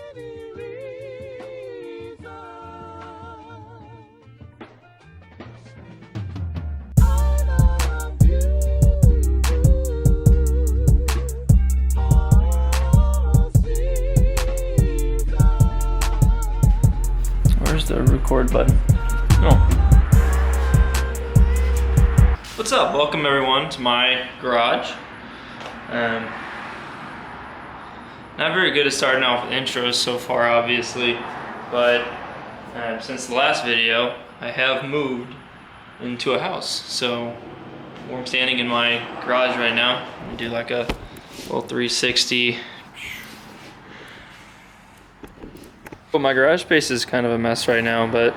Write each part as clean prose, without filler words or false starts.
Where's the record button? Oh. What's up? Welcome everyone to my garage. Not very good at starting off with intros so far, obviously, but since the last video, I have moved into a house. So I'm standing in my garage right now. I'm gonna do like a little 360. But my garage space is kind of a mess right now, but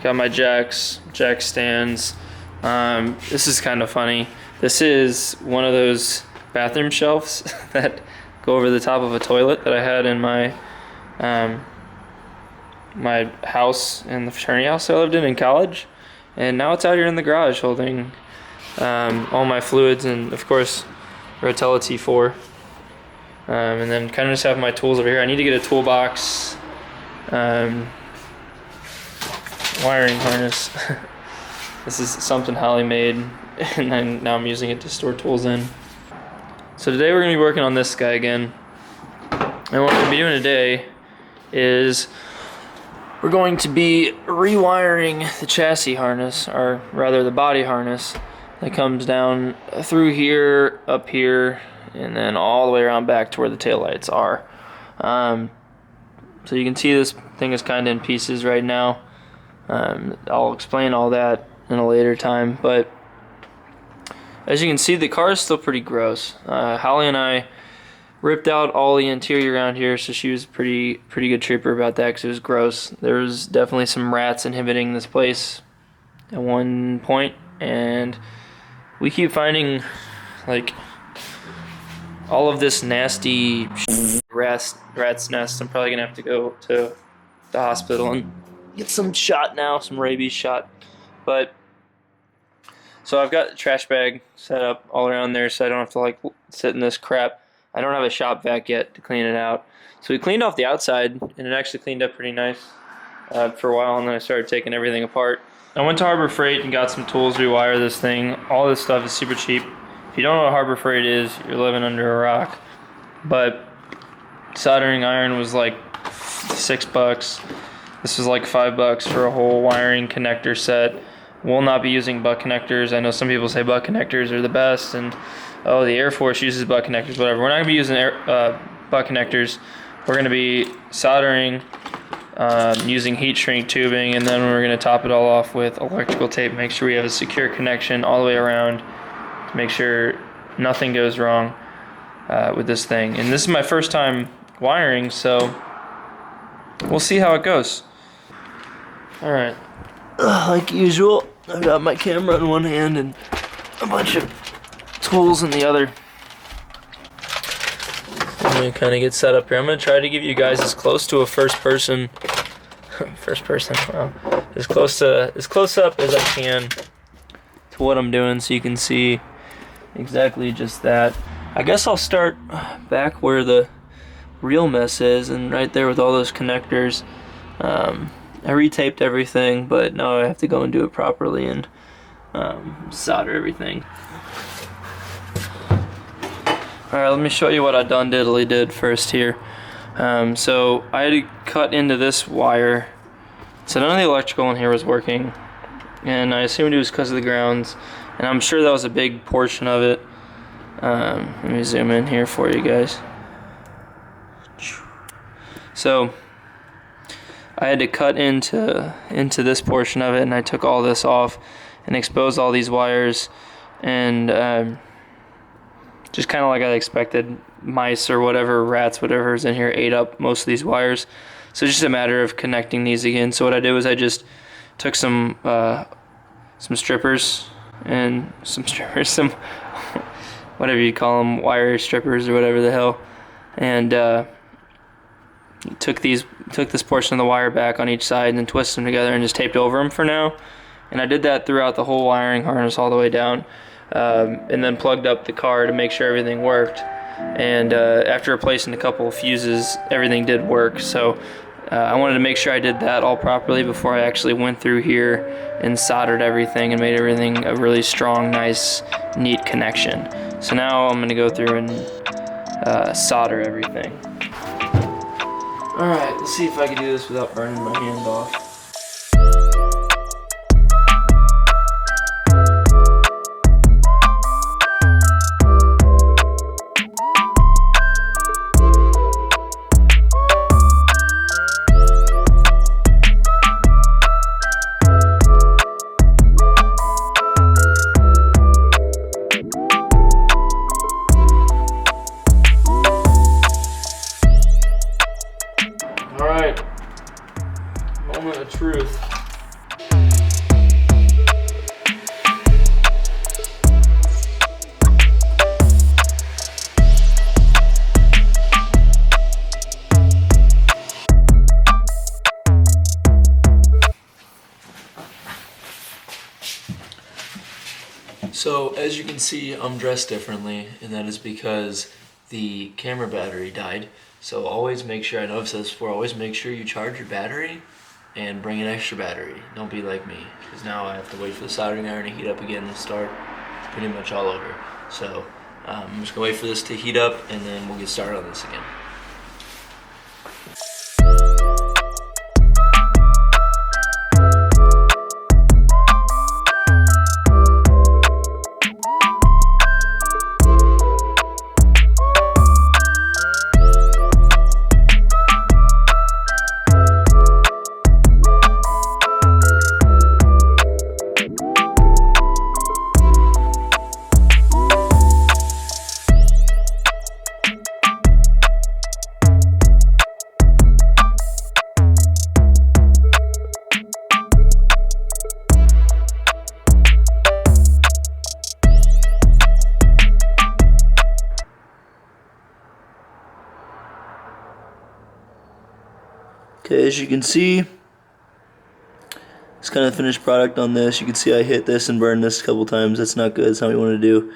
got my jack stands. This is kind of funny. This is one of those bathroom shelves that go over the top of a toilet that I had in my my house in the fraternity house I lived in college, and now it's out here in the garage holding all my fluids and of course Rotella T4, and then kind of just have my tools over here. I need to get a toolbox wiring harness. This is something Holly made, and then now I'm using it to store tools in. So today we're going to be working on this guy again, and what we're going to be doing today is we're going to be rewiring the chassis harness, or rather the body harness that comes down through here, up here, and then all the way around back to where the taillights are. So you can see this thing is kind of in pieces right now. I'll explain all that in a later time, but as you can see, the car is still pretty gross. Holly and I ripped out all the interior around here, so she was pretty good trooper about that because it was gross. There was definitely some rats inhibiting this place at one point, and we keep finding like all of this nasty rat's nest. I'm probably gonna have to go to the hospital and get some shot now, some rabies shot. But so I've got a trash bag set up all around there so I don't have to like sit in this crap. I don't have a shop vac yet to clean it out. So we cleaned off the outside, and it actually cleaned up pretty nice for a while, and then I started taking everything apart. I went to Harbor Freight and got some tools to rewire this thing. All this stuff is super cheap. If you don't know what Harbor Freight is, you're living under a rock. But soldering iron was like $6. This was like $5 for a whole wiring connector set. We'll not be using butt connectors. I know some people say butt connectors are the best, and oh, the Air Force uses butt connectors, whatever. We're not going to be using butt connectors. We're going to be soldering using heat shrink tubing, and then we're going to top it all off with electrical tape. Make sure we have a secure connection all the way around to make sure nothing goes wrong with this thing. And this is my first time wiring, so we'll see how it goes. All right. Like usual, I've got my camera in one hand and a bunch of tools in the other. I'm gonna kind of get set up here. I'm gonna try to give you guys as close to a first person, wow, as close up as I can to what I'm doing, so you can see exactly just that. I guess I'll start back where the real mess is, and right there with all those connectors. I retaped everything, but now I have to go and do it properly and solder everything. Alright, let me show you what I done diddly did first here. So I had to cut into this wire. So none of the electrical in here was working, and I assumed it was because of the grounds, and I'm sure that was a big portion of it. Let me zoom in here for you guys. So I had to cut into this portion of it, and I took all this off and exposed all these wires, and just kind of like I expected, mice or whatever, rats, whatever is in here ate up most of these wires. So it's just a matter of connecting these again. So what I did was I just took some strippers and some whatever you call them, wire strippers or whatever the hell, and took this portion of the wire back on each side and then twisted them together and just taped over them for now. And I did that throughout the whole wiring harness all the way down, and then plugged up the car to make sure everything worked. and after replacing a couple of fuses, everything did work. So I wanted to make sure I did that all properly before I actually went through here and soldered everything and made everything a really strong, nice, neat connection. So now I'm going to go through and solder everything. Alright, let's see if I can do this without burning my hand off. Alright, moment of truth. So as you can see, I'm dressed differently, and that is because the camera battery died. So always make sure, I know I've said this before, always make sure you charge your battery and bring an extra battery. Don't be like me, because now I have to wait for the soldering iron to heat up again and start pretty much all over. So I'm just gonna wait for this to heat up and then we'll get started on this again. Okay, as you can see, it's kind of the finished product on this. You can see I hit this and burned this a couple times. That's not good. That's not what you want to do.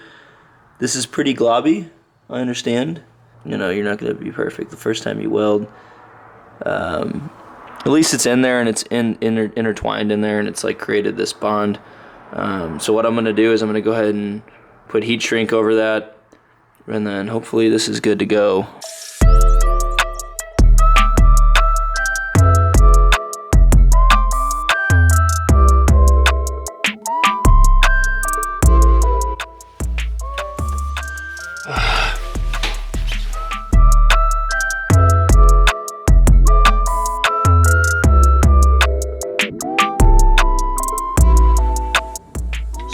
This is pretty globby, I understand. You know, you're not going to be perfect the first time you weld. At least it's in there and it's intertwined in there, and it's like created this bond. So what I'm going to do is I'm going to go ahead and put heat shrink over that, and then hopefully this is good to go.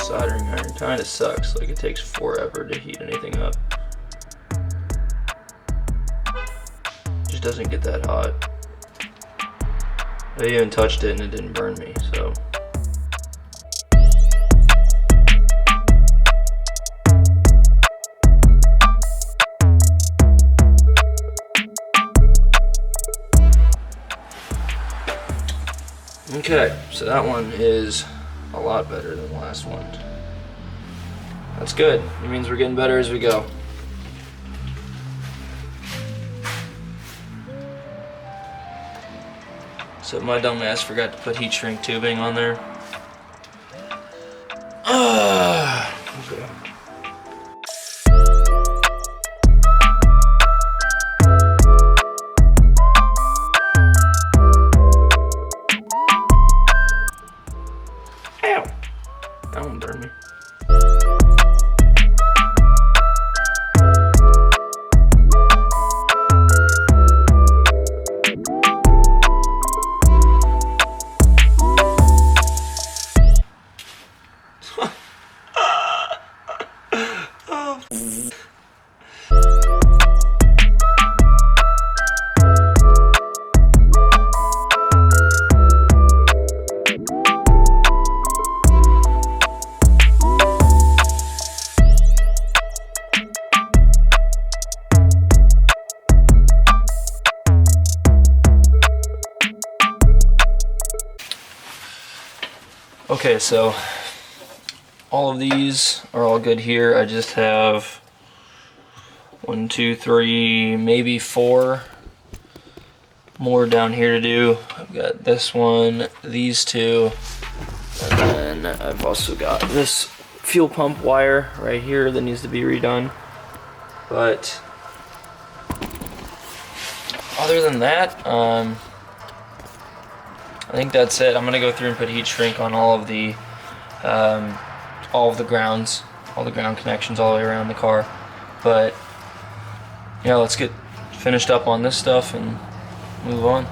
Soldering iron kind of sucks, like it takes forever to heat anything up. Just doesn't get that hot. I even touched it and it didn't burn me, so. Okay, so that one is a lot better than the last one. That's good. It means we're getting better as we go. So my dumb ass forgot to put heat shrink tubing on there. Okay. Ow! That one burned me. Okay, so all of these are all good here. I just have 1, 2, 3, maybe 4 more down here to do. I've got this one, these two, and then I've also got this fuel pump wire right here that needs to be redone. But other than that, I think that's it. I'm gonna go through and put heat shrink on all of the grounds, all the ground connections all the way around the car. But yeah, let's get finished up on this stuff and move on.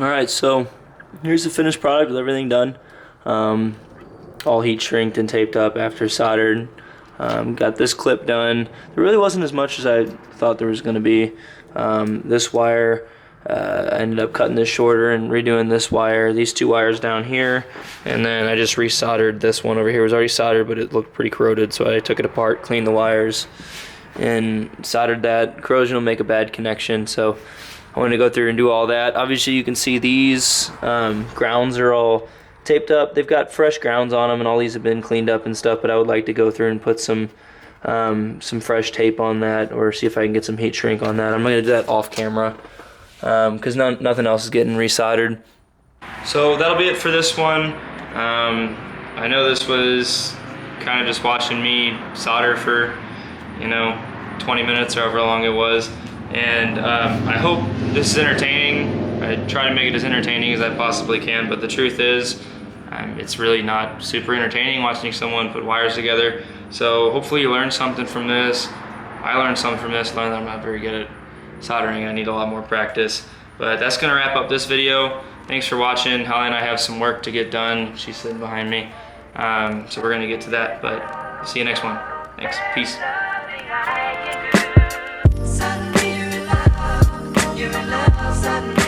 Alright, so here's the finished product with everything done. All heat shrinked and taped up after soldered. Got this clip done. There really wasn't as much as I thought there was going to be. This wire, I ended up cutting this shorter and redoing this wire, these two wires down here, and then I just resoldered this one over here. It was already soldered, but it looked pretty corroded, so I took it apart, cleaned the wires, and soldered that. Corrosion will make a bad connection, so I wanted to go through and do all that. Obviously you can see these grounds are all taped up. They've got fresh grounds on them, and all these have been cleaned up and stuff, but I would like to go through and put some fresh tape on that, or see if I can get some heat shrink on that. I'm going to do that off camera because nothing else is getting resoldered. So that'll be it for this one. I know this was kind of just watching me solder for 20 minutes or however long it was. And I hope this is entertaining. I try to make it as entertaining as I possibly can, but the truth is, it's really not super entertaining watching someone put wires together. So hopefully you learned something from this. I learned something from this, learned that I'm not very good at soldering. I need a lot more practice. But that's gonna wrap up this video. Thanks for watching. Holly and I have some work to get done. She's sitting behind me. So we're gonna get to that, but see you next one. Thanks, peace. You're in love, suddenly